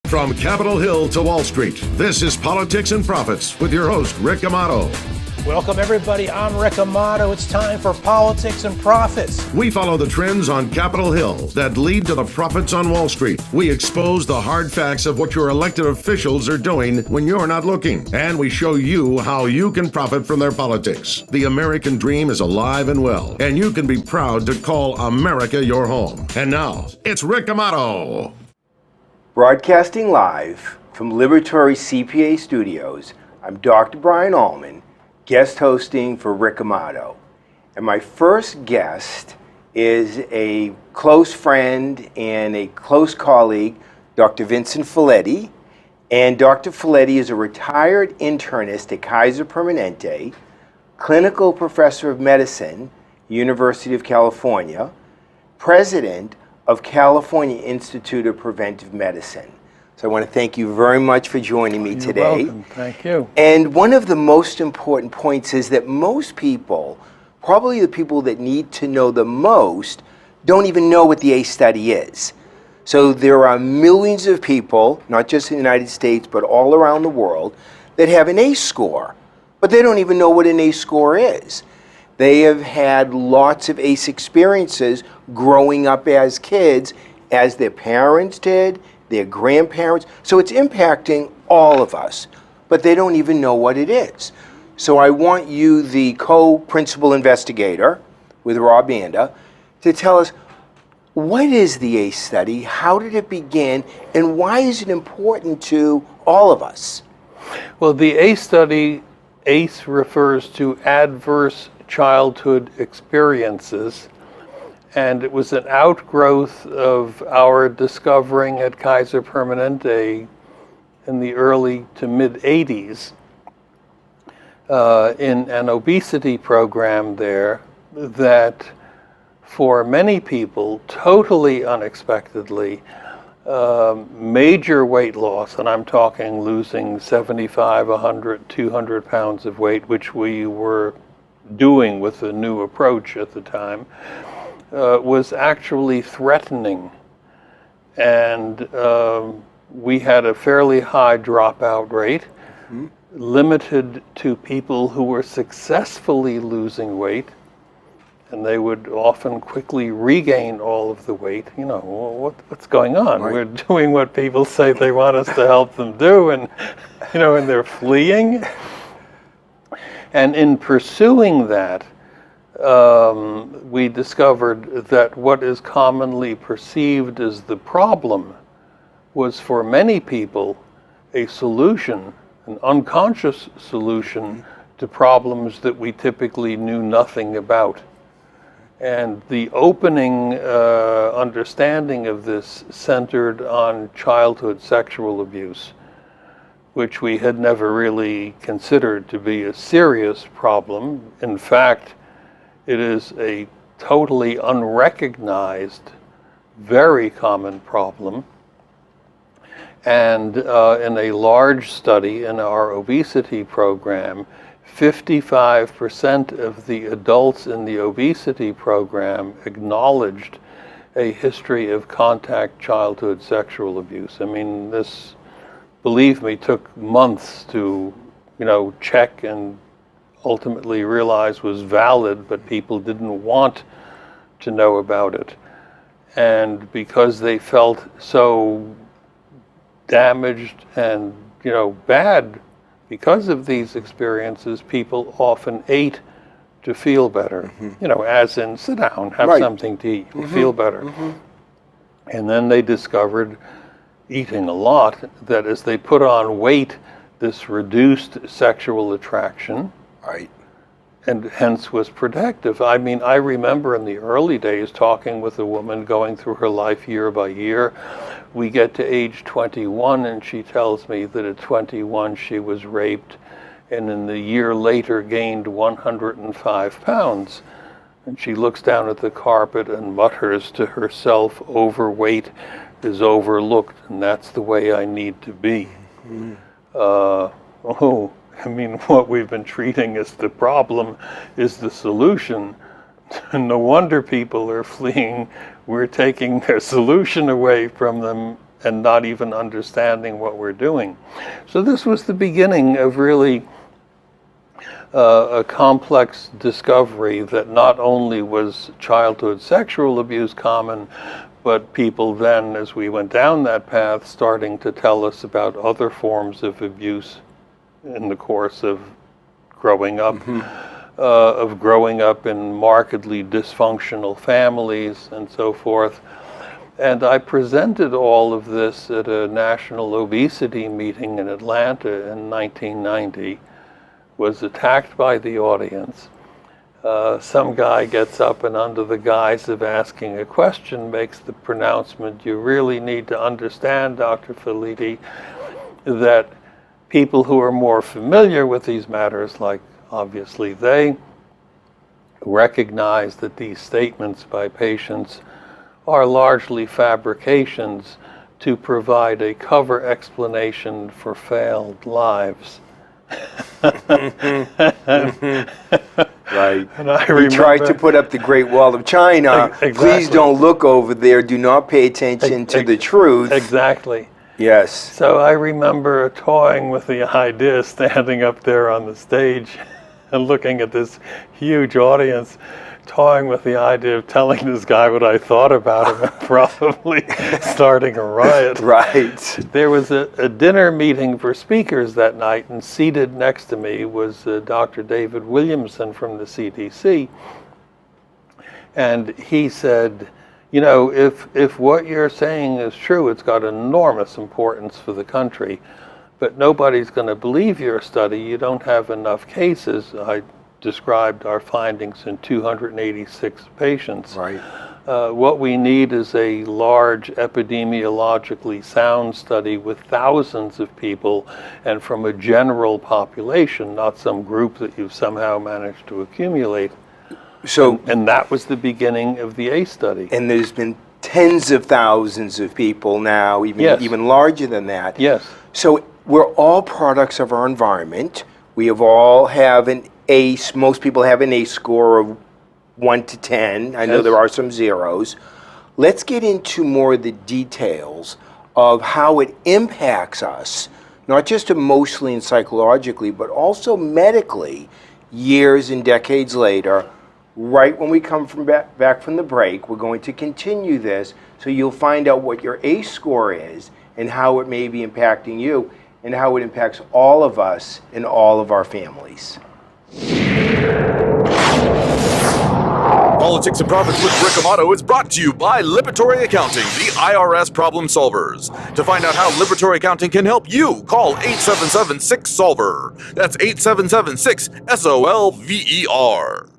From Capitol Hill to Wall Street, this is Politics and Profits with your host, Rick Amato. Welcome, everybody. I'm Rick Amato. It's time for Politics and Profits. We follow the trends on Capitol Hill that lead to the profits on Wall Street. We expose the hard facts of what your elected officials are doing when you're not looking. And we show you how you can profit from their politics. The American dream is alive and well, and you can be proud to call America your home. And now, it's Rick Amato. Broadcasting live from Liberatory CPA Studios, I'm Dr. Brian Alman, guest hosting for Rick Amato. And my first guest is a close friend and a close colleague, Dr. Vincent Felitti. And Dr. Felitti is a retired internist at Kaiser Permanente, clinical professor of medicine, University of California, president of California Institute of Preventive Medicine. So I want to thank you very much for joining me today. You're welcome. Thank you. And one of the most important points is that most people, probably the people that need to know the most, don't even know what the ACE study is. So there are millions of people, not just in the United States, but all around the world, that have an ACE score, but they don't even know what an ACE score is. They have had lots of ACE experiences growing up as kids, as their parents did, their grandparents. So it's impacting all of us, but they don't even know what it is. So I want you, the co-principal investigator with Rob Anda, to tell us, what is the ACE study, how did it begin, and why is it important to all of us? Well, the ACE study, ACE refers to adverse childhood experiences, and it was an outgrowth of our discovering at Kaiser Permanente in the early to mid 80s in an obesity program there that for many people, totally unexpectedly, major weight loss, and I'm talking losing 75, 100, 200 pounds of weight, which we were doing with a new approach at the time, was actually threatening. And we had a fairly high dropout rate, limited to people who were successfully losing weight, and they would often quickly regain all of the weight. You know, what's going on? Right. We're doing what people say they want us to help them do, and and they're fleeing. And in pursuing that, we discovered that what is commonly perceived as the problem was for many people a solution, an unconscious solution to problems that we typically knew nothing about. And the opening understanding of this centered on childhood sexual abuse, which we had never really considered to be a serious problem. In fact, it is a totally unrecognized, very common problem. And in a large study in our obesity program, 55% of the adults in the obesity program acknowledged a history of contact childhood sexual abuse. I mean, this, believe me, took months to, check and ultimately realize was valid, but people didn't want to know about it. And because they felt so damaged and, bad because of these experiences, people often ate to feel better. As in, sit down, have something to eat, feel better. And then they discovered, eating a lot, that as they put on weight, this reduced sexual attraction, and hence was protective. I mean, I remember in the early days talking with a woman going through her life year by year. We get to age 21 and she tells me that at 21 she was raped, and in the year later gained 105 pounds. And she looks down at the carpet and mutters to herself, overweight is overlooked, and that's the way I need to be. What we've been treating as the problem is the solution. No wonder people are fleeing. We're taking their solution away from them and not even understanding what we're doing. So this was the beginning of really a complex discovery that not only was childhood sexual abuse common, but people then, as we went down that path, starting to tell us about other forms of abuse in the course of growing up, in markedly dysfunctional families and so forth. And I presented all of this at a national obesity meeting in Atlanta in 1990, was attacked by the audience. Some guy gets up and under the guise of asking a question makes the pronouncement, "You really need to understand, Dr. Felitti, that people who are more familiar with these matters, like obviously they, recognize that these statements by patients are largely fabrications to provide a cover explanation for failed lives." Right. And I He remember, tried to put up the Great Wall of China. Exactly. Please don't look over there. Do not pay attention to the truth. Exactly. Yes. So I remember toying with the idea, standing up there on the stage and looking at this huge audience, toying with the idea of telling this guy what I thought about him and probably starting a riot. Right. There was a dinner meeting for speakers that night, and seated next to me was Dr. David Williamson from the CDC. And he said, "You know, if what you're saying is true, it's got enormous importance for the country, but nobody's going to believe your study. You don't have enough cases." I described our findings in 286 patients. Right. What we need is a large epidemiologically sound study with thousands of people and from a general population, not some group that you've somehow managed to accumulate. So, And that was the beginning of the ACE study. and there's been tens of thousands of people now, Yes. even larger than that. Yes. So we're all products of our environment. We all have an ACE. Most people have an ACE score of 1 to 10. I know Yes. there are some zeros. Let's get into more of the details of how it impacts us, not just emotionally and psychologically, but also medically, years and decades later. Right when we come from back from the break, we're going to continue this, so you'll find out what your ACE score is and how it may be impacting you and how it impacts all of us and all of our families. Politics and Profits with Rick Amato is brought to you by Liberatory Accounting, the IRS problem solvers. To find out how Liberatory Accounting can help you, call 877-6-SOLVER. That's 877-6-SOLVER.